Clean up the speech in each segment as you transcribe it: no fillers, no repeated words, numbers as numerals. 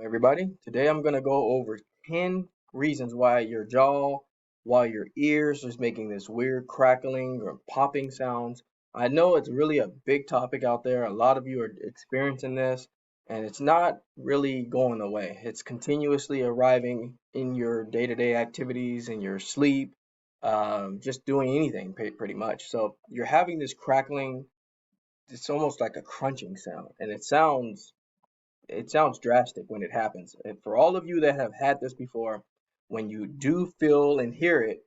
Everybody. Today I'm going to go over 10 reasons why your jaw, why your ears is making this weird crackling or popping sounds. I know it's really a big topic out there. A lot of you are experiencing this, and it's not really going away. It's continuously arriving in your day-to-day activities, in your sleep, just doing anything pretty much. So you're having this crackling, it's almost like a crunching sound, and it sounds drastic when it happens. And for all of you that have had this before, when you do feel and hear it,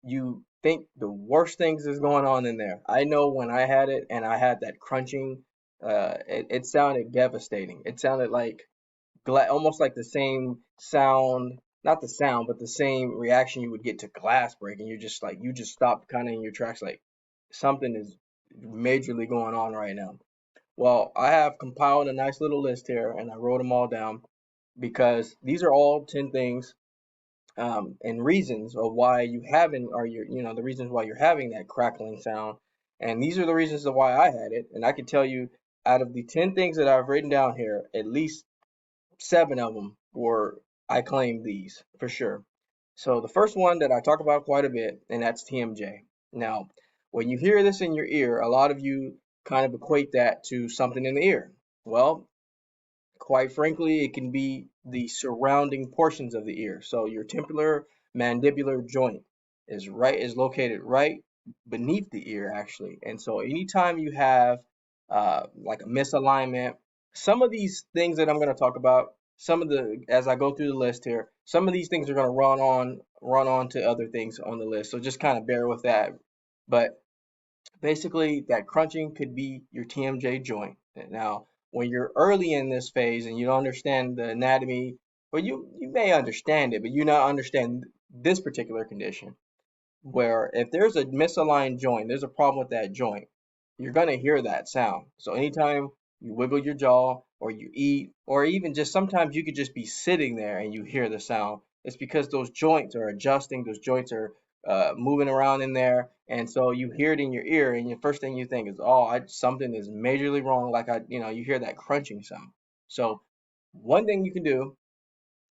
you think the worst things is going on in there. I know when I had it and I had that crunching, it sounded devastating. It sounded like almost like the same sound, not the sound, but the same reaction you would get to glass breaking. You just stopped kind of in your tracks, like something is majorly going on right now. Well, I have compiled a nice little list here and I wrote them all down because these are all 10 things and reasons of why you haven't, or the reasons why you're having that crackling sound. And these are the reasons of why I had it. And I can tell you out of the 10 things that I've written down here, at least seven of them were, I claim these for sure. So the first one that I talk about quite a bit, and that's TMJ. Now, when you hear this in your ear, a lot of you kind of equate that to something in the ear. Well, quite frankly, it can be the surrounding portions of the ear. So your temporal mandibular joint is located right beneath the ear actually. And so anytime you have like a misalignment, some of these things that I'm going to talk about, some of the as I go through the list here, some of these things are going to run on to other things on the list. So just kind of bear with that. But basically, that crunching could be your TMJ joint. Now, when you're early in this phase and you don't understand the anatomy, or you may understand it, but you not understand this particular condition, where if there's a misaligned joint, there's a problem with that joint, you're gonna hear that sound. So anytime you wiggle your jaw or you eat, or even just sometimes you could just be sitting there and you hear the sound, it's because those joints are adjusting, those joints are moving around in there, and so you hear it in your ear, and the first thing you think is, oh, something is majorly wrong. You hear that crunching sound. So one thing you can do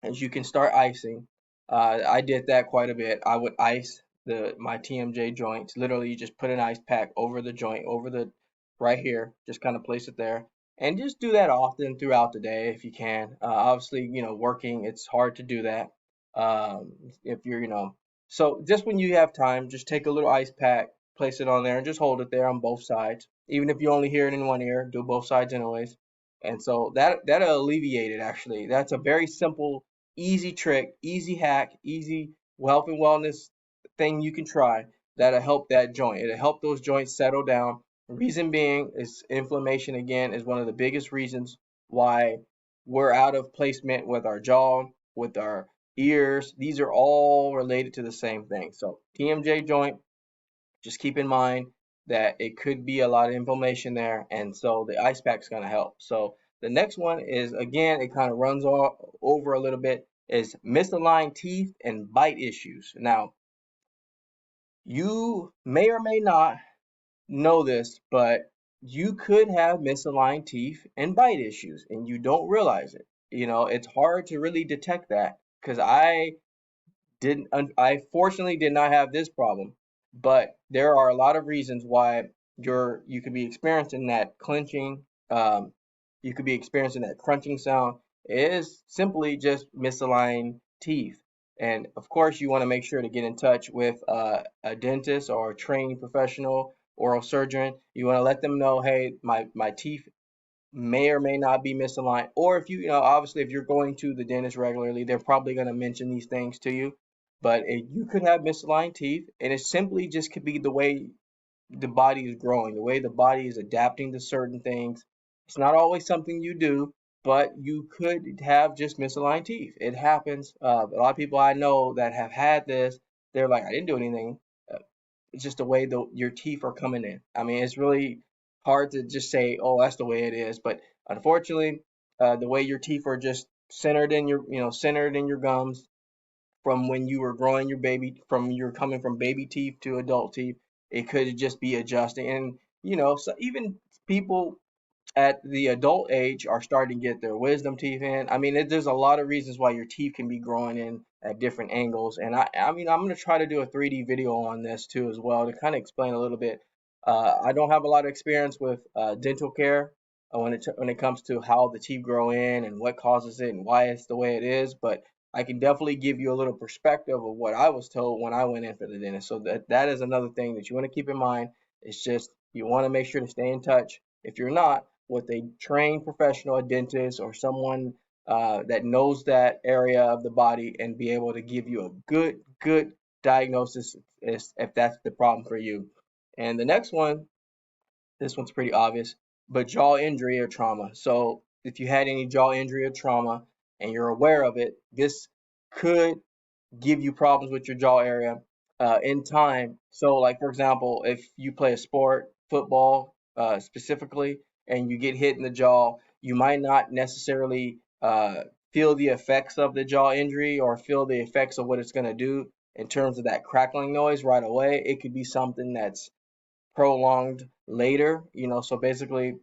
is you can start icing. I did that quite a bit. I would ice my TMJ joints. Literally, you just put an ice pack over the joint, over the right here. Just kind of place it there, and just do that often throughout the day if you can. Obviously, working, it's hard to do that. If you're. So just when you have time, just take a little ice pack, place it on there, and just hold it there on both sides. Even if you only hear it in one ear, do both sides anyways. And so that'll alleviate it actually. That's a very simple, easy trick, easy hack, easy health and wellness thing you can try that'll help that joint. It'll help those joints settle down. Reason being is inflammation again is one of the biggest reasons why we're out of placement with our jaw, with our ears. These are all related to the same thing. So TMJ joint, just keep in mind that it could be a lot of inflammation there, and so the ice pack is going to help. So the next one is, again, it kind of runs all over a little bit, is misaligned teeth and bite issues. Now, you may or may not know this, but you could have misaligned teeth and bite issues, and you don't realize it. It's hard to really detect that because I fortunately did not have this problem, but there are a lot of reasons why you could be experiencing that clenching, you could be experiencing that crunching sound. It is simply just misaligned teeth. And of course, you want to make sure to get in touch with a dentist or a trained professional oral surgeon. You want to let them know, hey, my teeth may or may not be misaligned. Or if obviously, if you're going to the dentist regularly, they're probably going to mention these things to you. But you could have misaligned teeth, and it simply just could be the way the body is growing, the way the body is adapting to certain things. It's not always something you do, but you could have just misaligned teeth. It happens. A lot of people I know that have had this, they're like, I didn't do anything. It's just the way your teeth are coming in. I mean, it's really hard to just say, oh, that's the way it is. But unfortunately, the way your teeth are just centered in your gums from when you were growing your baby, from you're coming from baby teeth to adult teeth, it could just be adjusting. And so even people at the adult age are starting to get their wisdom teeth in. I mean, there's a lot of reasons why your teeth can be growing in at different angles. And I mean, I'm going to try to do a 3D video on this too as well to kind of explain a little bit. I don't have a lot of experience with dental care when it comes to how the teeth grow in and what causes it and why it's the way it is. But I can definitely give you a little perspective of what I was told when I went in for the dentist. So that is another thing that you want to keep in mind. It's just you want to make sure to stay in touch. If you're not, with a trained professional, a dentist, or someone that knows that area of the body and be able to give you a good diagnosis if that's the problem for you. And the next one, this one's pretty obvious, but jaw injury or trauma. So if you had any jaw injury or trauma and you're aware of it, this could give you problems with your jaw area in time. So, like for example, if you play a sport, football specifically, and you get hit in the jaw, you might not necessarily feel the effects of the jaw injury or feel the effects of what it's going to do in terms of that crackling noise right away. It could be something that's prolonged later, so basically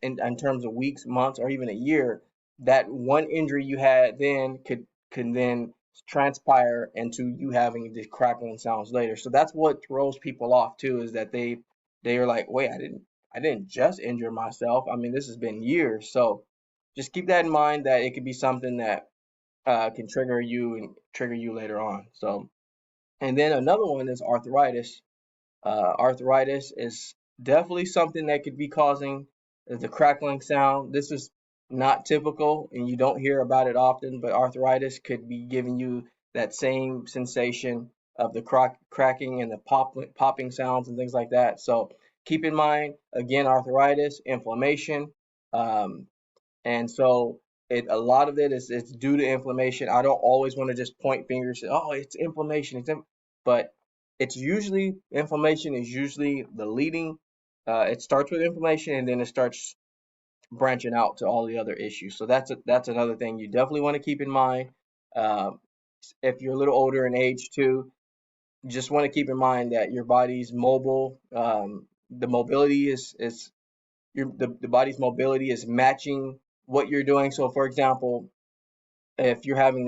in terms of weeks, months, or even a year, that one injury you had then could then transpire into you having the crackling sounds later. So that's what throws people off too, is that they are like, wait, I didn't just injure myself. I mean, this has been years. So just keep that in mind that it could be something that can trigger you later on. So, and then another one is arthritis. Arthritis is definitely something that could be causing the crackling sound. This is not typical and you don't hear about it often, but arthritis could be giving you that same sensation of the cracking and the popping sounds and things like that. So keep in mind, again, arthritis, inflammation, um, and so a lot of it is it's due to inflammation. I don't always want to just point fingers, say, oh, it's inflammation. But it's usually inflammation is usually the leading. It starts with inflammation and then it starts branching out to all the other issues. So that's another thing you definitely want to keep in mind. Uh, if you're a little older in age too, you just want to keep in mind that your body's mobile. The mobility is the body's mobility is matching what you're doing. So, for example, if you're having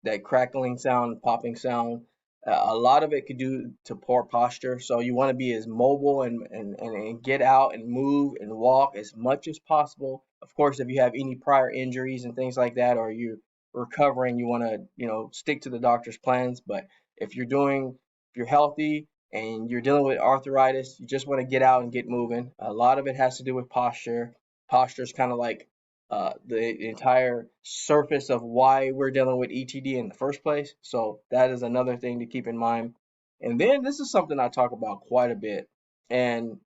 that crackling sound, popping sound, a lot of it could do to poor posture. So you want to be as mobile and get out and move and walk as much as possible. Of course, if you have any prior injuries and things like that, or you're recovering, you want to stick to the doctor's plans. But if you're healthy and you're dealing with arthritis, you just want to get out and get moving. A lot of it has to do with posture. Posture is kind of like the entire surface of why we're dealing with ETD in the first place. So that is another thing to keep in mind. And then this is something I talk about quite a bit, and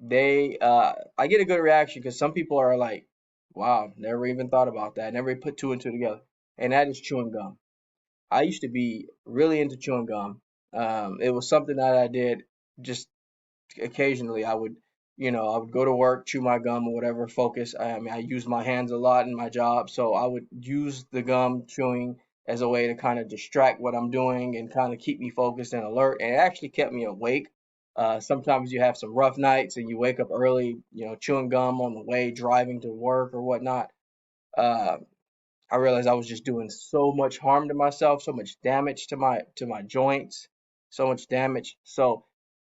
I get a good reaction because some people are like, "Wow, never even thought about that. Never put two and two together." And that is chewing gum. I used to be really into chewing gum. It was something that I did just occasionally. I would go to work, chew my gum or whatever, focus. I mean, I use my hands a lot in my job, so I would use the gum chewing as a way to kind of distract what I'm doing and kind of keep me focused and alert. And it actually kept me awake. Sometimes you have some rough nights and you wake up early, chewing gum on the way, driving to work or whatnot. Uh, I realized I was just doing so much harm to myself, so much damage to my joints, so much damage. So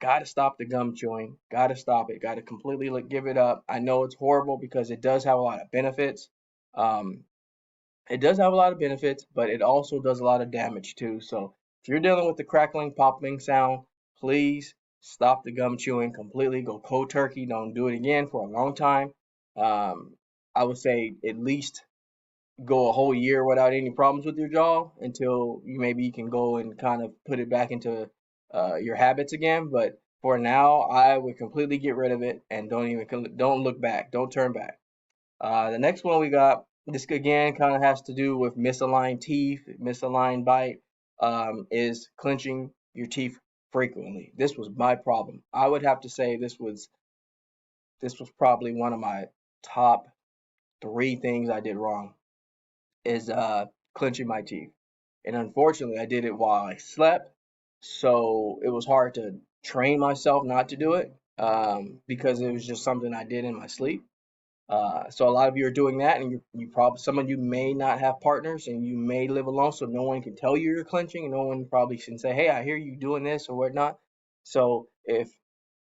gotta stop the gum chewing. Gotta stop it. Gotta completely give it up. I know it's horrible because it does have a lot of benefits. Um, it does have a lot of benefits, but it also does a lot of damage too. So if you're dealing with the crackling, popping sound, please stop the gum chewing completely. Go cold turkey. Don't do it again for a long time. Um, I would say at least go a whole year without any problems with your jaw until you can go and kind of put it back into your habits again. But for now, I would completely get rid of it and don't look back, don't turn back. The next one we got, this again kind of has to do with misaligned teeth, misaligned bite, is clenching your teeth frequently. This was my problem. I would have to say this was probably one of my top three things I did wrong is clenching my teeth. And unfortunately, I did it while I slept. So it was hard to train myself not to do it because it was just something I did in my sleep. So a lot of you are doing that, and you probably, some of you may not have partners, and you may live alone, so no one can tell you you're clenching, and no one probably can say, "Hey, I hear you doing this" or whatnot. So if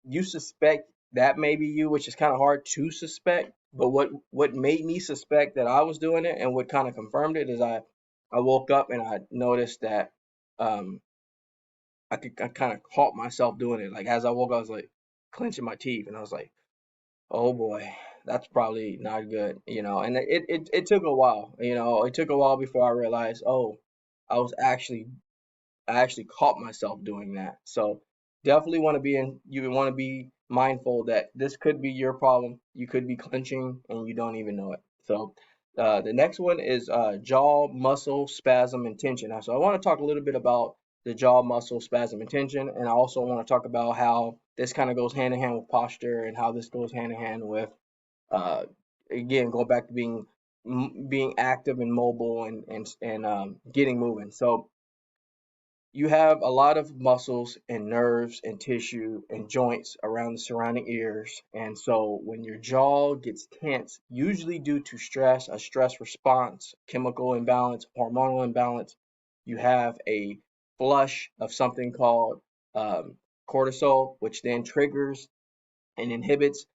you suspect that may be you, which is kind of hard to suspect, but what made me suspect that I was doing it, and what kind of confirmed it, is I woke up and I noticed that um I kind of caught myself doing it. Like as I woke up, I was like clenching my teeth, and I was like, oh boy, that's probably not good, And it took a while, It took a while before I realized, oh, I was actually I actually caught myself doing that. So definitely you want to be mindful that this could be your problem. You could be clenching and you don't even know it. So the next one is jaw muscle spasm and tension. So I want to talk a little bit about the jaw muscle spasm and tension, and I also want to talk about how this kind of goes hand in hand with posture, and how this goes hand in hand with uh, again going back to being active and mobile, and getting moving. So you have a lot of muscles and nerves and tissue and joints around the surrounding ears. And so when your jaw gets tense, usually due to stress, a stress response, chemical imbalance, hormonal imbalance, you have a flush of something called um, cortisol, which then triggers and inhibits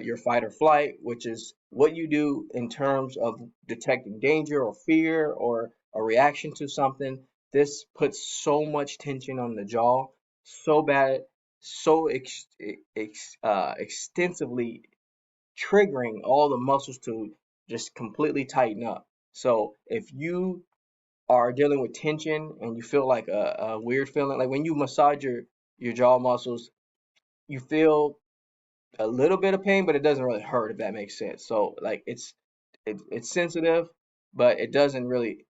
your fight or flight, which is what you do in terms of detecting danger or fear or a reaction to something. This puts so much tension on the jaw, so bad, so extensively, triggering all the muscles to just completely tighten up. So if you are dealing with tension and you feel like a weird feeling, like when you massage your jaw muscles, you feel a little bit of pain, but it doesn't really hurt, if that makes sense. So like it's sensitive, but it doesn't really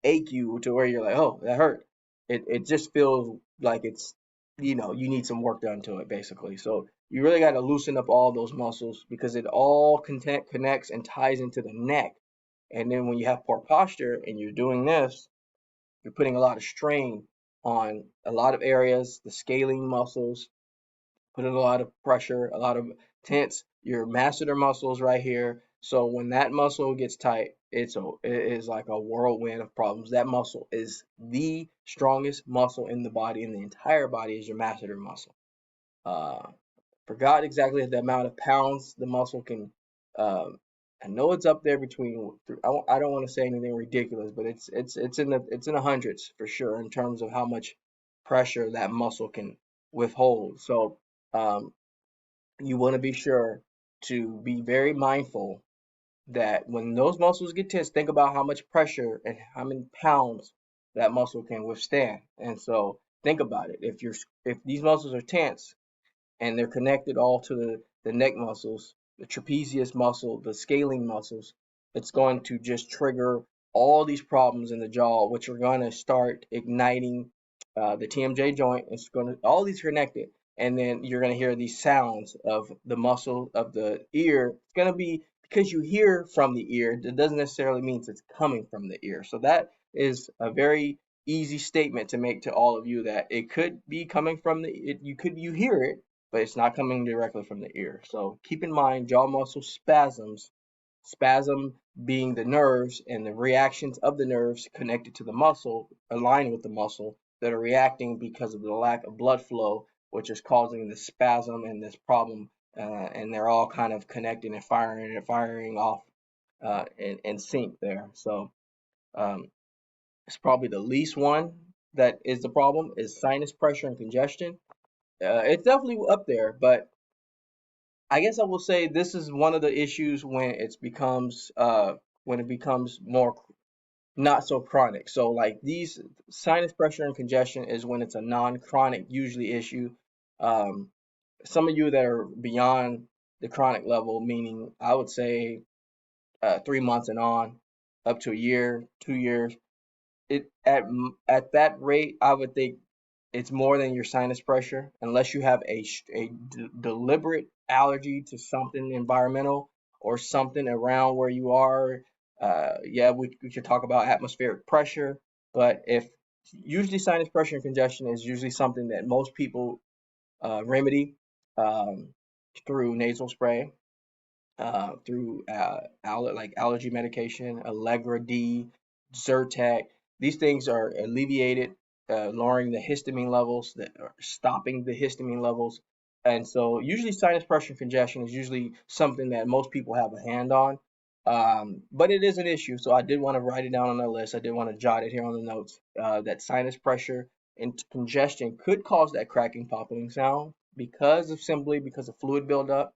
ache you to where you're like, oh, that hurt. It just feels like it's you need some work done to it basically. So you really got to loosen up all those muscles because it all connects and ties into the neck. And then when you have poor posture and you're doing this, you're putting a lot of strain on a lot of areas, the scaling muscles, putting a lot of pressure, a lot of tense your masseter muscles right here. So when that muscle gets tight, it is like a whirlwind of problems. That muscle is the strongest muscle in the body, in the entire body, is your masseter muscle. Uh, Forgot exactly the amount of pounds the muscle can. Um, I know it's up there between. I don't want to say anything ridiculous, but it's in the hundreds for sure in terms of how much pressure that muscle can withhold. So um, you want to be sure to be very mindful that when those muscles get tense, think about how much pressure and how many pounds that muscle can withstand. And so think about it. If these muscles are tense, and they're connected all to the neck muscles, the trapezius muscle, the scaling muscles. It's going to just trigger all these problems in the jaw, which are going to start igniting the TMJ joint. It's going to, all these are connected. And then you're going to hear these sounds of the muscle of the ear. It's going to be because you hear from the ear, it doesn't necessarily mean it's coming from the ear. So that is a very easy statement to make to all of you, that it could be coming from you hear it, but it's not coming directly from the ear. So keep in mind jaw muscle spasms, spasm being the nerves and the reactions of the nerves connected to the muscle, aligned with the muscle, that are reacting because of the lack of blood flow, which is causing the spasm and this problem. And they're all kind of connecting and firing off in sync there. So um, it's probably the least one that is the problem is sinus pressure and congestion. It's definitely up there, but I guess I will say this is one of the issues when it becomes more not so chronic. So like these sinus pressure and congestion is when it's a non-chronic usually issue. Um, some of you that are beyond the chronic level, meaning I would say 3 months and on, up to a year, 2 years. At that rate, I would think it's more than your sinus pressure, unless you have a deliberate allergy to something environmental or something around where you are. Yeah, we could talk about atmospheric pressure, but if usually sinus pressure and congestion is usually something that most people remedy um, through nasal spray. through like allergy medication, Allegra D, Zyrtec. These things are alleviated, lowering the histamine levels, that are stopping the histamine levels. And so usually sinus pressure and congestion is usually something that most people have a hand on. But it is an issue. So I did want to write it down on the list. I did want to jot it here on the notes, that sinus pressure and congestion could cause that cracking, popping sound because of fluid buildup.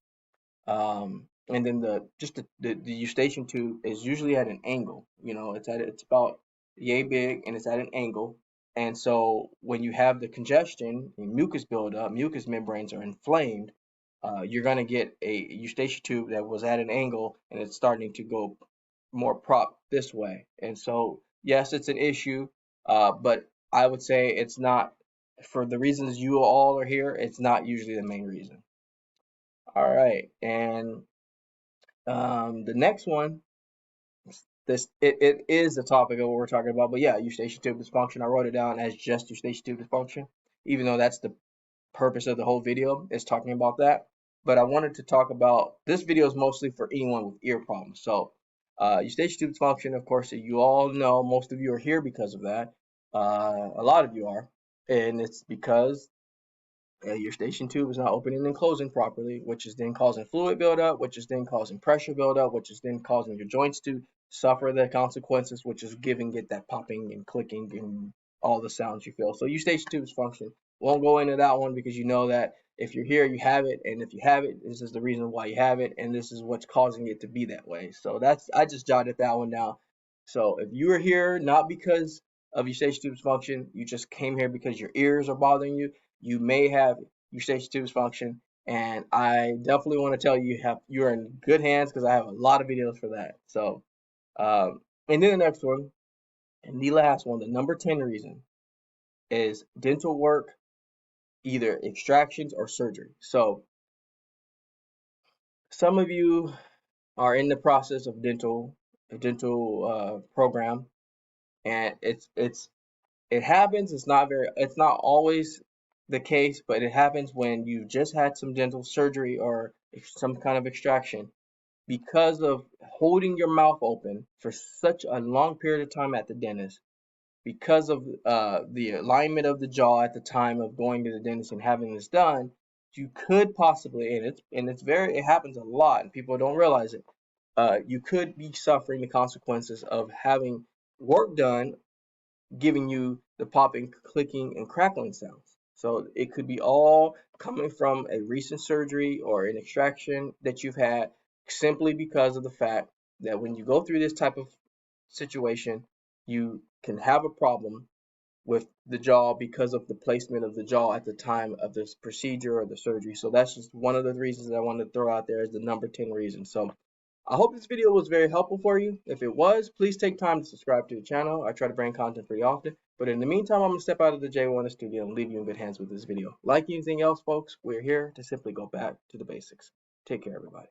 And then the eustachian tube is usually at an angle. It's about yay big and it's at an angle. And so when you have the congestion and mucus buildup, mucus membranes are inflamed, you're gonna get a eustachian tube that was at an angle and it's starting to go more prop this way. And so yes, it's an issue, but I would say it's not, for the reasons you all are here, it's not usually the main reason. All right, and the next one, it is the topic of what we're talking about, but yeah, eustachian tube dysfunction. I wrote it down as just eustachian tube dysfunction, even though that's the purpose of the whole video, is talking about that. But I wanted to talk about, this video is mostly for anyone with ear problems. So eustachian tube dysfunction, of course, you all know, most of you are here because of that. A lot of you are, and it's because your station tube is not opening and closing properly, which is then causing fluid buildup, which is then causing pressure buildup, which is then causing your joints to suffer the consequences, which is giving it that popping and clicking and all the sounds you feel. So eustachian tube dysfunction. Won't go into that one because you know that if you're here, you have it, and if you have it, this is the reason why you have it, and this is what's causing it to be that way. So I just jotted that one down. So if you are here not because of eustachian tube dysfunction, you just came here because your ears are bothering you, you may have eustachian tube dysfunction, and I definitely want to tell you you're in good hands because I have a lot of videos for that. So, and then the next one, and the last one, the number 10 reason is dental work, either extractions or surgery. So, some of you are in the process of a dental program, and it happens. It's not always the case, but it happens when you've just had some dental surgery or some kind of extraction, because of holding your mouth open for such a long period of time at the dentist, because of the alignment of the jaw at the time of going to the dentist and having this done. You could possibly, it happens a lot and people don't realize it. You could be suffering the consequences of having work done, giving you the popping, clicking, and crackling sounds. So it could be all coming from a recent surgery or an extraction that you've had, simply because of the fact that when you go through this type of situation, you can have a problem with the jaw because of the placement of the jaw at the time of this procedure or the surgery. So that's just one of the reasons that I wanted to throw out there as the number 10 reason. So I hope this video was very helpful for you. If it was, please take time to subscribe to the channel. I try to bring content pretty often. But in the meantime, I'm going to step out of the Jaye Wellness Studio and leave you in good hands with this video. Like anything else, folks, we're here to simply go back to the basics. Take care, everybody.